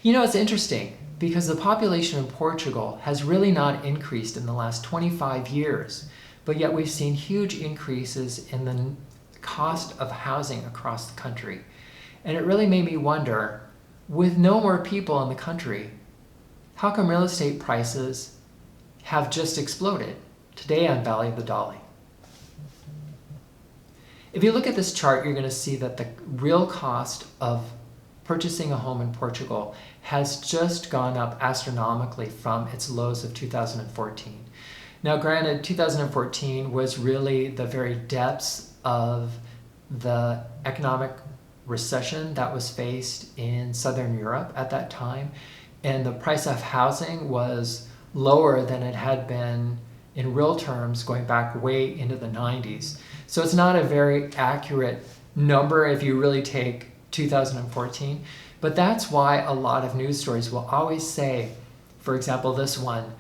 You know, it's interesting because the population in Portugal has really not increased in the last 25 years, but yet we've seen huge increases in the cost of housing across the country. And it really made me wonder, with no more people in the country, how come real estate prices have just exploded today on Valley of the Dolly? If you look at this chart, you're going to see that the real cost of purchasing a home in Portugal has just gone up astronomically from its lows of 2014. Now, granted, 2014 was really the very depths of the economic recession that was faced in Southern Europe at that time, and the price of housing was lower than it had been in real terms going back way into the 90s. So it's not a very accurate number if you really take 2014, but that's why a lot of news stories will always say, for example, this one,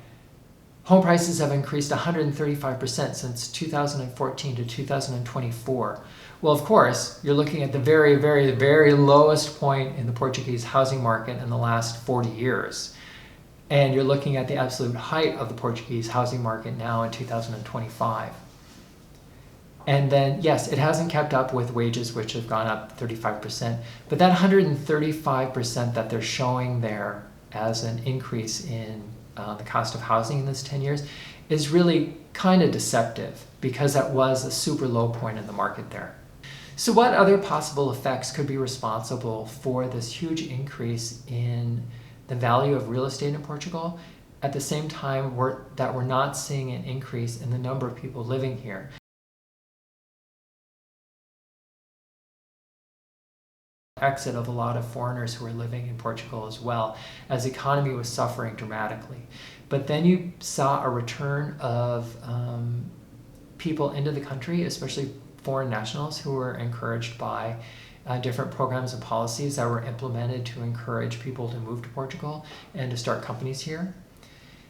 home prices have increased 135% since 2014 to 2024. Well, of course, you're looking at the very, very, very lowest point in the Portuguese housing market in the last 40 years. And you're looking at the absolute height of the Portuguese housing market now in 2025. And then, yes, it hasn't kept up with wages, which have gone up 35%, but that 135% that they're showing there as an increase in the cost of housing in this 10 years is really kind of deceptive because that was a super low point in the market there. So what other possible effects could be responsible for this huge increase in the value of real estate in Portugal at the same time that we're not seeing an increase in the number of people living here? Exit of a lot of foreigners who were living in Portugal as well, as the economy was suffering dramatically. But then you saw a return of people into the country, especially foreign nationals who were encouraged by different programs and policies that were implemented to encourage people to move to Portugal and to start companies here.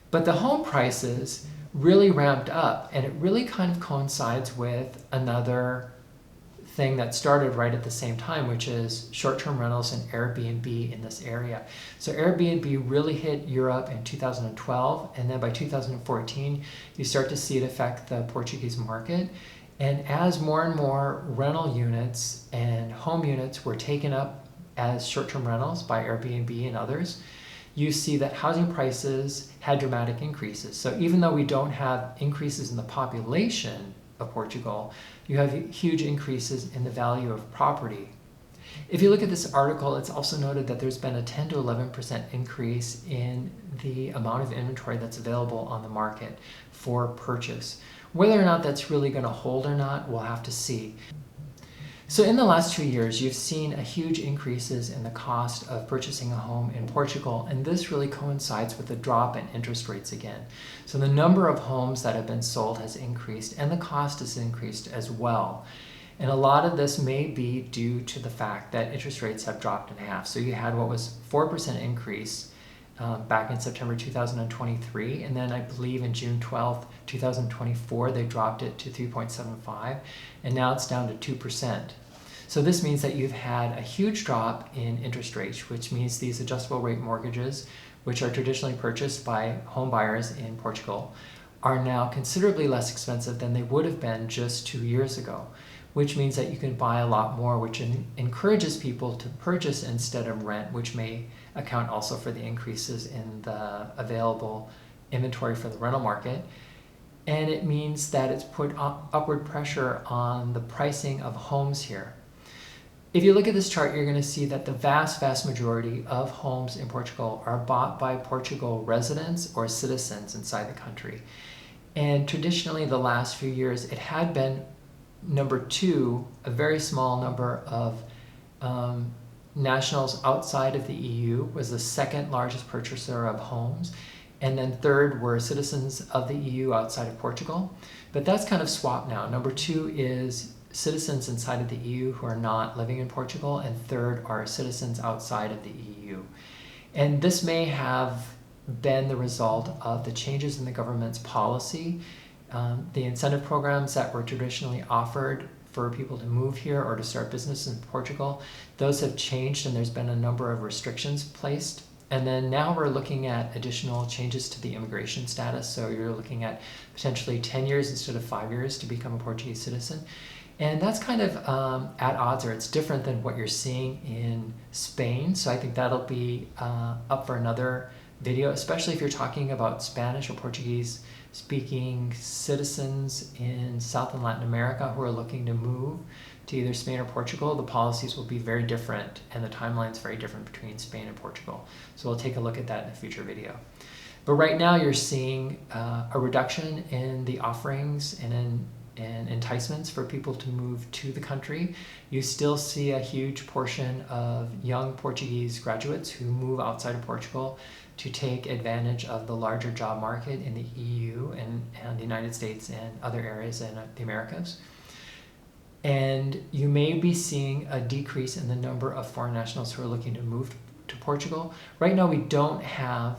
But the home prices really ramped up, and it really kind of coincides with another thing that started right at the same time, which is short-term rentals and Airbnb in this area. So Airbnb really hit Europe in 2012, and then by 2014, you start to see it affect the Portuguese market. And as more and more rental units and home units were taken up as short-term rentals by Airbnb and others, you see that housing prices had dramatic increases. So even though we don't have increases in the population of Portugal, you have huge increases in the value of property. If you look at this article, it's also noted that there's been a 10 to 11% increase in the amount of inventory that's available on the market for purchase. Whether or not that's really going to hold or not, we'll have to see. So in the last 2 years, you've seen a huge increases in the cost of purchasing a home in Portugal, and this really coincides with the drop in interest rates again. So the number of homes that have been sold has increased, and the cost has increased as well. And a lot of this may be due to the fact that interest rates have dropped in half. So you had what was 4% increase back in September 2023, and then I believe in June 12th, 2024, they dropped it to 3.75, and now it's down to 2%. So this means that you've had a huge drop in interest rates, which means these adjustable rate mortgages, which are traditionally purchased by home buyers in Portugal, are now considerably less expensive than they would have been just 2 years ago, which means that you can buy a lot more, which encourages people to purchase instead of rent, which may account also for the increases in the available inventory for the rental market. And it means that it's put upward pressure on the pricing of homes here. If you look at this chart, you're going to see that the vast majority of homes in Portugal are bought by Portugal residents or citizens inside the country. And traditionally, the last few years, it had been number two, a very small number of nationals outside of the EU was the second largest purchaser of homes. And then third were citizens of the EU outside of Portugal. But that's kind of swapped now. Number two is citizens inside of the EU who are not living in Portugal, and third are citizens outside of the EU. And this may have been the result of the changes in the government's policy. The incentive programs that were traditionally offered for people to move here or to start business in Portugal, those have changed, and there's been a number of restrictions placed And then now we're looking at additional changes to the immigration status. So you're looking at potentially 10 years instead of 5 years to become a Portuguese citizen. And that's kind of at odds, or it's different than what you're seeing in Spain. So I think that'll be up for another video, especially if you're talking about Spanish or Portuguese speaking citizens in South and Latin America who are looking to move to either Spain or Portugal. The policies will be very different and the timeline's very different between Spain and Portugal. So we'll take a look at that in a future video. But right now you're seeing a reduction in the offerings and enticements for people to move to the country. You still see a huge portion of young Portuguese graduates who move outside of Portugal to take advantage of the larger job market in the EU and the United States and other areas in the Americas. And you may be seeing a decrease in the number of foreign nationals who are looking to move to Portugal. Right now we don't have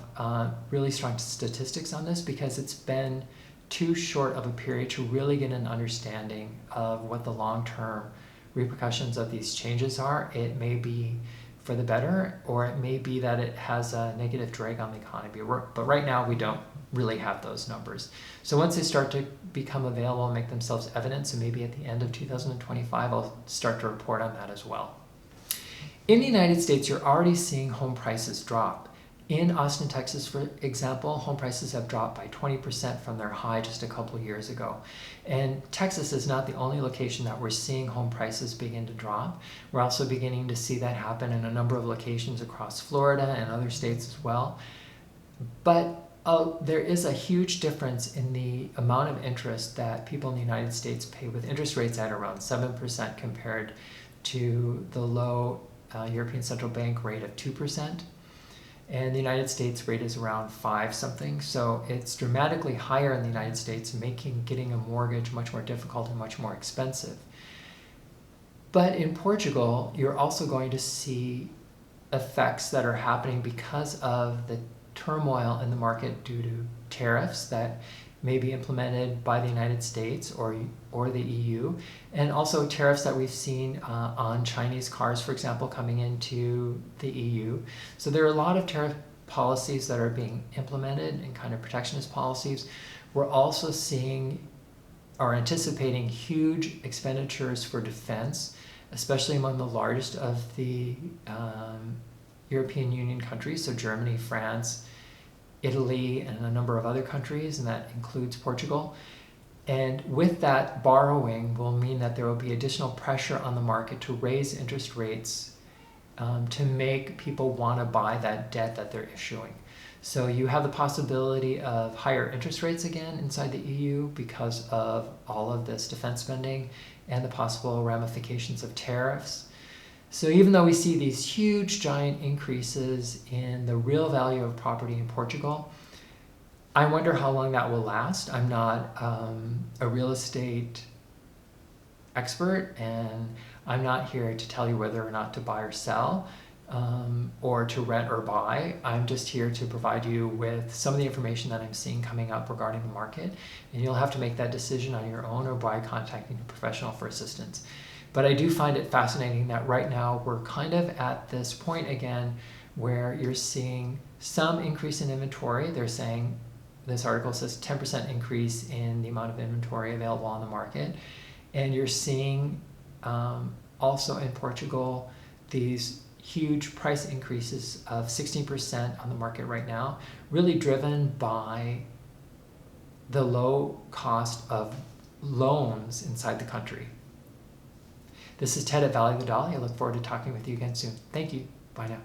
really strong statistics on this because it's been too short of a period to really get an understanding of what the long-term repercussions of these changes are. It may be for the better, or it may be that it has a negative drag on the economy. But right now we don't really have those numbers. So once they start to become available and make themselves evident, so maybe at the end of 2025, I'll start to report on that as well. In the United States, you're already seeing home prices drop. In Austin, Texas, for example, home prices have dropped by 20% from their high just a couple of years ago. And Texas is not the only location that we're seeing home prices begin to drop. We're also beginning to see that happen in a number of locations across Florida and other states as well. But there is a huge difference in the amount of interest that people in the United States pay, with interest rates at around 7% compared to the low European Central Bank rate of 2%. And the United States rate is around 5 something. So it's dramatically higher in the United States, making getting a mortgage much more difficult and much more expensive. But in Portugal, you're also going to see effects that are happening because of the turmoil in the market due to tariffs that may be implemented by the United States or the EU, and also tariffs that we've seen on Chinese cars, for example, coming into the EU. So there are a lot of tariff policies that are being implemented and kind of protectionist policies. We're also seeing or anticipating huge expenditures for defense, especially among the largest of the European Union countries, so Germany, France, Italy, and a number of other countries, and that includes Portugal. And with that, borrowing will mean that there will be additional pressure on the market to raise interest rates to make people want to buy that debt that they're issuing. So you have the possibility of higher interest rates again inside the EU because of all of this defense spending and the possible ramifications of tariffs. So even though we see these huge, giant increases in the real value of property in Portugal, I wonder how long that will last. I'm not a real estate expert, and I'm not here to tell you whether or not to buy or sell, or to rent or buy. I'm just here to provide you with some of the information that I'm seeing coming up regarding the market, and you'll have to make that decision on your own or by contacting a professional for assistance. But I do find it fascinating that right now we're kind of at this point again where you're seeing some increase in inventory. They're saying, this article says 10% increase in the amount of inventory available on the market. And you're seeing also in Portugal these huge price increases of 16% on the market right now, really driven by the low cost of loans inside the country. This is Ted at Valley of the Dolly. I look forward to talking with you again soon. Thank you. Bye now.